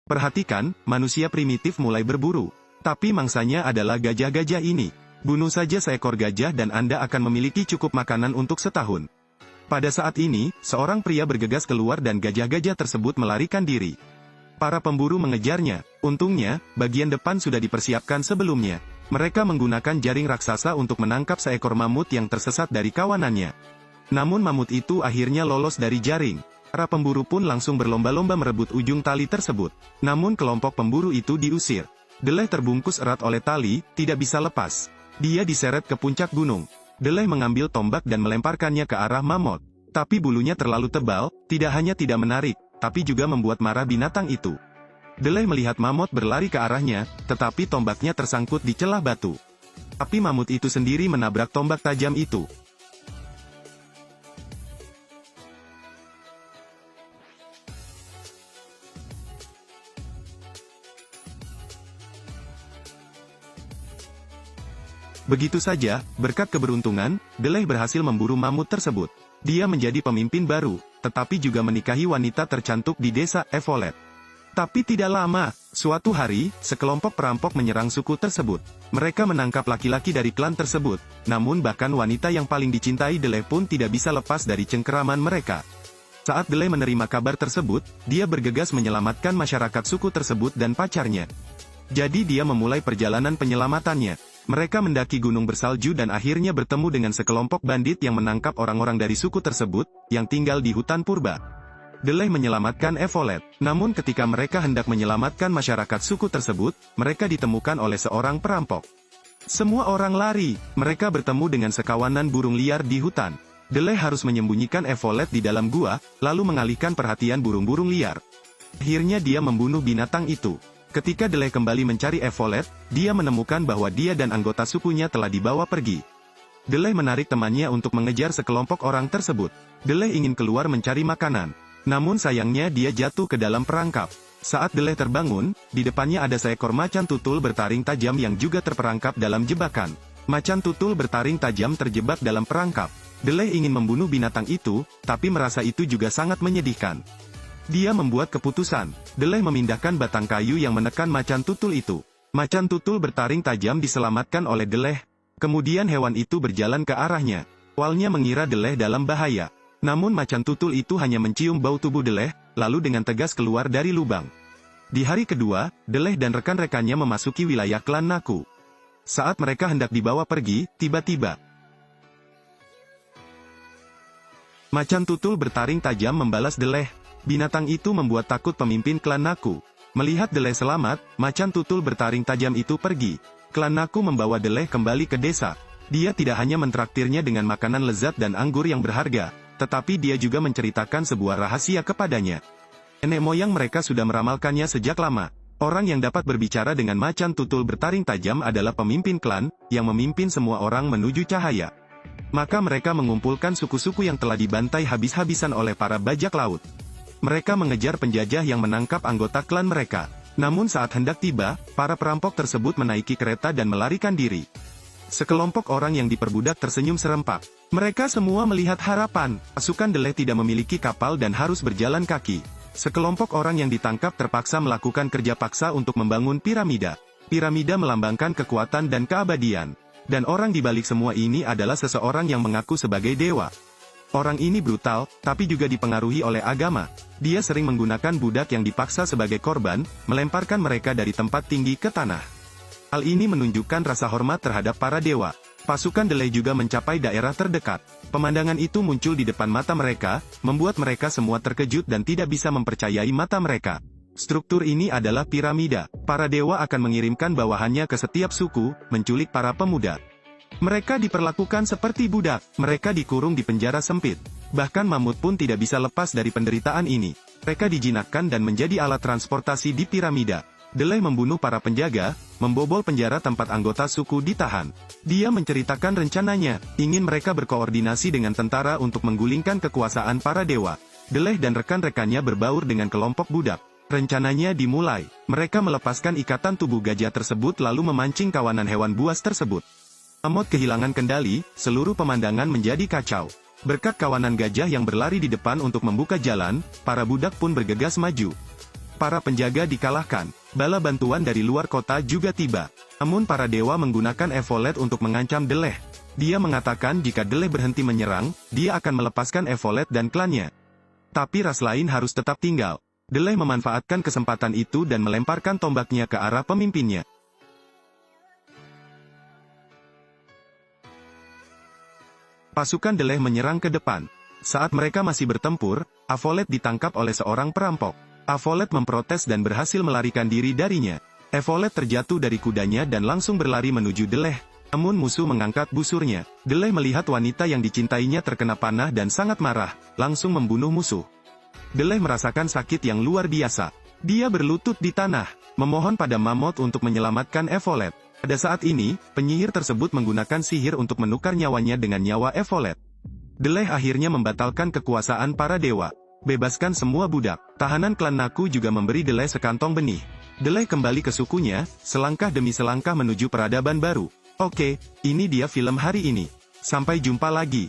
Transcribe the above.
Perhatikan, manusia primitif mulai berburu. Tapi mangsanya adalah gajah-gajah ini. Bunuh saja seekor gajah dan Anda akan memiliki cukup makanan untuk setahun. Pada saat ini, seorang pria bergegas keluar dan gajah-gajah tersebut melarikan diri. Para pemburu mengejarnya. Untungnya, bagian depan sudah dipersiapkan sebelumnya. Mereka menggunakan jaring raksasa untuk menangkap seekor mamut yang tersesat dari kawanannya. Namun mamut itu akhirnya lolos dari jaring. Para pemburu pun langsung berlomba-lomba merebut ujung tali tersebut. Namun kelompok pemburu itu diusir. Deleh terbungkus erat oleh tali, tidak bisa lepas. Dia diseret ke puncak gunung. Deleh mengambil tombak dan melemparkannya ke arah mamut. Tapi bulunya terlalu tebal, tidak hanya tidak menarik, tapi juga membuat marah binatang itu. Deleh melihat mamut berlari ke arahnya, tetapi tombaknya tersangkut di celah batu. Tapi mamut itu sendiri menabrak tombak tajam itu. Begitu saja, berkat keberuntungan, Deleh berhasil memburu mamut tersebut. Dia menjadi pemimpin baru, tetapi juga menikahi wanita tercantik di desa Evolet. Tapi tidak lama, suatu hari, sekelompok perampok menyerang suku tersebut. Mereka menangkap laki-laki dari klan tersebut, namun bahkan wanita yang paling dicintai Deleh pun tidak bisa lepas dari cengkeraman mereka. Saat Deleh menerima kabar tersebut, dia bergegas menyelamatkan masyarakat suku tersebut dan pacarnya. Jadi dia memulai perjalanan penyelamatannya. Mereka mendaki gunung bersalju dan akhirnya bertemu dengan sekelompok bandit yang menangkap orang-orang dari suku tersebut, yang tinggal di hutan purba. Deleh menyelamatkan Evolet, namun ketika mereka hendak menyelamatkan masyarakat suku tersebut, mereka ditemukan oleh seorang perampok. Semua orang lari, mereka bertemu dengan sekawanan burung liar di hutan. Deleh harus menyembunyikan Evolet di dalam gua, lalu mengalihkan perhatian burung-burung liar. Akhirnya dia membunuh binatang itu. Ketika Deleh kembali mencari Evolet, dia menemukan bahwa dia dan anggota sukunya telah dibawa pergi. Deleh menarik temannya untuk mengejar sekelompok orang tersebut. Deleh ingin keluar mencari makanan. Namun sayangnya dia jatuh ke dalam perangkap. Saat Deleh terbangun, di depannya ada seekor macan tutul bertaring tajam yang juga terperangkap dalam jebakan. Macan tutul bertaring tajam terjebak dalam perangkap. Deleh ingin membunuh binatang itu, tapi merasa itu juga sangat menyedihkan. Dia membuat keputusan. Deleh memindahkan batang kayu yang menekan macan tutul itu. Macan tutul bertaring tajam diselamatkan oleh Deleh. Kemudian hewan itu berjalan ke arahnya. Awalnya mengira Deleh dalam bahaya. Namun macan tutul itu hanya mencium bau tubuh Deleh, lalu dengan tegas keluar dari lubang. Di hari kedua, Deleh dan rekan-rekannya memasuki wilayah klan Naku. Saat mereka hendak dibawa pergi, tiba-tiba macan tutul bertaring tajam membalas Deleh. Binatang itu membuat takut pemimpin klan Naku. Melihat Deleh selamat, macan tutul bertaring tajam itu pergi. Klan Naku membawa Deleh kembali ke desa. Dia tidak hanya mentraktirnya dengan makanan lezat dan anggur yang berharga, tetapi dia juga menceritakan sebuah rahasia kepadanya. Nenek moyang mereka sudah meramalkannya sejak lama. Orang yang dapat berbicara dengan macan tutul bertaring tajam adalah pemimpin klan, yang memimpin semua orang menuju cahaya. Maka mereka mengumpulkan suku-suku yang telah dibantai habis-habisan oleh para bajak laut. Mereka mengejar penjajah yang menangkap anggota klan mereka. Namun saat hendak tiba, para perampok tersebut menaiki kereta dan melarikan diri. Sekelompok orang yang diperbudak tersenyum serempak. Mereka semua melihat harapan. Pasukan Deleh tidak memiliki kapal dan harus berjalan kaki. Sekelompok orang yang ditangkap terpaksa melakukan kerja paksa untuk membangun piramida. Piramida melambangkan kekuatan dan keabadian. Dan orang di balik semua ini adalah seseorang yang mengaku sebagai dewa. Orang ini brutal, tapi juga dipengaruhi oleh agama. Dia sering menggunakan budak yang dipaksa sebagai korban, melemparkan mereka dari tempat tinggi ke tanah. Hal ini menunjukkan rasa hormat terhadap para dewa. Pasukan Deleh juga mencapai daerah terdekat. Pemandangan itu muncul di depan mata mereka, membuat mereka semua terkejut dan tidak bisa mempercayai mata mereka. Struktur ini adalah piramida. Para dewa akan mengirimkan bawahannya ke setiap suku, menculik para pemuda. Mereka diperlakukan seperti budak, mereka dikurung di penjara sempit. Bahkan mamut pun tidak bisa lepas dari penderitaan ini. Mereka dijinakkan dan menjadi alat transportasi di piramida. Deleh membunuh para penjaga, membobol penjara tempat anggota suku ditahan. Dia menceritakan rencananya, ingin mereka berkoordinasi dengan tentara untuk menggulingkan kekuasaan para dewa. Deleh dan rekan-rekannya berbaur dengan kelompok budak. Rencananya dimulai. Mereka melepaskan ikatan tubuh gajah tersebut lalu memancing kawanan hewan buas tersebut. Mamut kehilangan kendali, seluruh pemandangan menjadi kacau. Berkat kawanan gajah yang berlari di depan untuk membuka jalan, para budak pun bergegas maju. Para penjaga dikalahkan. Bala bantuan dari luar kota juga tiba. Namun para dewa menggunakan Evolet untuk mengancam Deleh. Dia mengatakan jika Deleh berhenti menyerang, dia akan melepaskan Evolet dan klannya. Tapi ras lain harus tetap tinggal. Deleh memanfaatkan kesempatan itu dan melemparkan tombaknya ke arah pemimpinnya. Pasukan Deleh menyerang ke depan. Saat mereka masih bertempur, Evolet ditangkap oleh seorang perampok. Evolet memprotes dan berhasil melarikan diri darinya. Evolet terjatuh dari kudanya dan langsung berlari menuju Deleh. Namun musuh mengangkat busurnya. Deleh melihat wanita yang dicintainya terkena panah dan sangat marah, langsung membunuh musuh. Deleh merasakan sakit yang luar biasa. Dia berlutut di tanah, memohon pada Mammoth untuk menyelamatkan Evolet. Pada saat ini, penyihir tersebut menggunakan sihir untuk menukar nyawanya dengan nyawa Evolet. Deleh akhirnya membatalkan kekuasaan para dewa. Bebaskan semua budak. Tahanan klan Naku juga memberi Deleh sekantong benih. Deleh kembali ke sukunya, selangkah demi selangkah menuju peradaban baru. Oke, ini dia film hari ini. Sampai jumpa lagi.